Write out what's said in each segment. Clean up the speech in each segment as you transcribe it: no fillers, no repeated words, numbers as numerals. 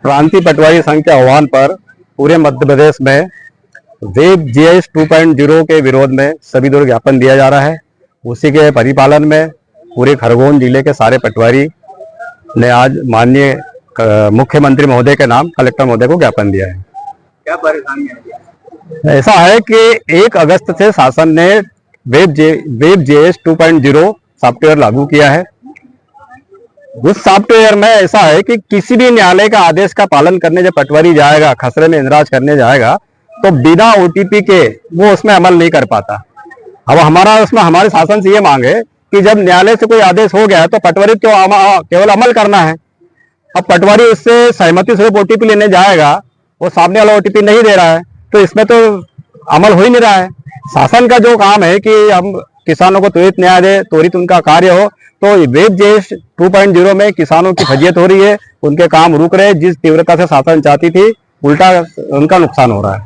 प्रांतीय पटवारी संघ के आह्वान पर पूरे मध्य प्रदेश में वेब जीएस 2.0 के विरोध में सभी दूर ज्ञापन दिया जा रहा है। उसी के परिपालन में पूरे खरगोन जिले के सारे पटवारी ने आज माननीय मुख्यमंत्री महोदय के नाम कलेक्टर महोदय को ज्ञापन दिया है। क्या परेशानी है? ऐसा है कि 1 अगस्त से शासन ने वेब जीएस 2.0 सॉफ्टवेयर लागू किया है। उस सॉफ्टवेयर में ऐसा है कि किसी भी न्यायालय का आदेश का पालन करने जब पटवारी जाएगा, खसरे में इंदराज करने जाएगा, तो बिना ओटीपी के वो उसमें अमल नहीं कर पाता। अब हमारे शासन से ये मांग है कि जब न्यायालय से कोई आदेश हो गया है तो पटवारी को केवल अमल करना है। अब पटवारी उससे सहमति स्वरूप ओटीपी लेने जाएगा, वो सामने वाला ओटीपी नहीं दे रहा है, तो इसमें तो अमल हो ही नहीं रहा है। शासन का जो काम है कि हम किसानों को त्वरित न्याय दे, त्वरित उनका कार्य हो, तो वेब जीएस 2.0 में किसानों की फजीयत हो रही है, उनके काम रुक रहे। जिस तीव्रता से शासन चाहती थी, उल्टा उनका नुकसान हो रहा है।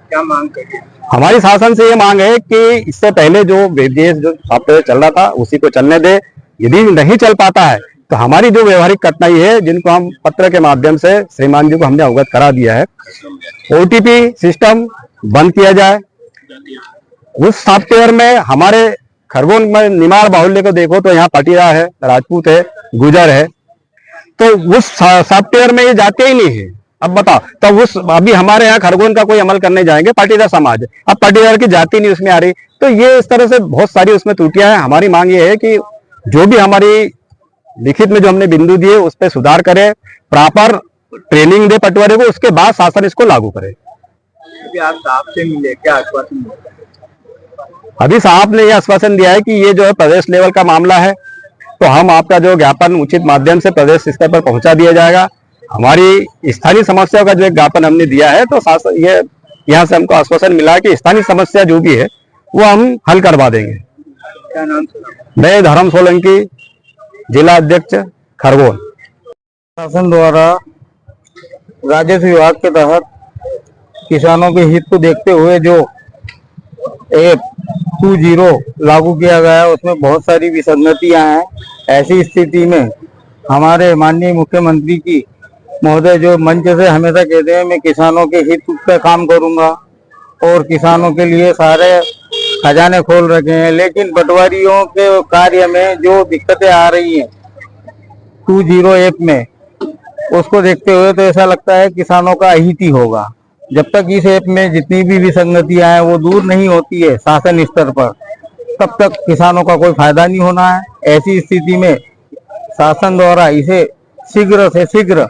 क्या मांग करिए? हमारी शासन से ये मांग है कि इससे पहले जो वेब जीएस जो सॉफ्टवेयर चल रहा था उसी को चलने दे। यदि नहीं चल पाता है तो हमारी जो व्यवहारिक कठिनाई है, जिनको हम पत्र के माध्यम से श्रीमान जी को हमने अवगत करा दिया है, ओटीपी सिस्टम बंद किया जाए। उस सॉफ्टवेयर में हमारे खरगोन में निमाड़ बाहुल्य को देखो तो यहाँ पाटीदार है, राजपूत है, गुजर है, तो उस सॉफ्टवेयर में ये जाते ही नहीं है। अब बताओ, तो अभी हमारे यहाँ खरगोन का कोई अमल करने जाएंगे, पाटीदार समाज, अब पाटीदार की जाति नहीं उसमें आ रही, तो ये इस तरह से बहुत सारी उसमें त्रुटियां हैं। हमारी मांग ये है कि जो भी हमारी लिखित में जो हमने बिंदु दिए उस पर सुधार करे, प्रॉपर ट्रेनिंग दे पटवारी को, उसके बाद शासन इसको लागू करे। आप साहब से मिले, क्या आश्वासन मिला? अभी साहब ने यह आश्वासन दिया है कि ये जो है प्रदेश लेवल का मामला है, तो हम आपका जो ज्ञापन उचित माध्यम से प्रदेश स्तर पर पहुंचा दिया जाएगा। हमारी स्थानीय समस्याओं का जो एक ज्ञापन हमने दिया है, तो शासन ये यहाँ से हमको आश्वासन मिला है कि स्थानीय समस्या जो भी है वो हम हल करवा देंगे। क्या नाम? मैं धर्म सोलंकी, जिला अध्यक्ष खरगोन। शासन द्वारा राजस्व विभाग के तहत किसानों के हित को देखते हुए जो एप 2.0 लागू किया गया है, उसमें बहुत सारी विसंगतियां हैं। ऐसी स्थिति में हमारे माननीय मुख्यमंत्री की महोदय जो मंच से हमेशा कहते हैं मैं किसानों के हित पे काम करूंगा और किसानों के लिए सारे खजाने खोल रखे हैं, लेकिन पटवारियों के कार्य में जो दिक्कतें आ रही हैं 2.0 ऐप में, उसको देखते हुए तो ऐसा लगता है किसानों का अहित ही होगा। जब तक इस ऐप में जितनी भी विसंगतियां हैं वो दूर नहीं होती है शासन स्तर पर, तब तक किसानों का कोई फायदा नहीं होना है। ऐसी स्थिति में शासन द्वारा इसे शीघ्र से शीघ्र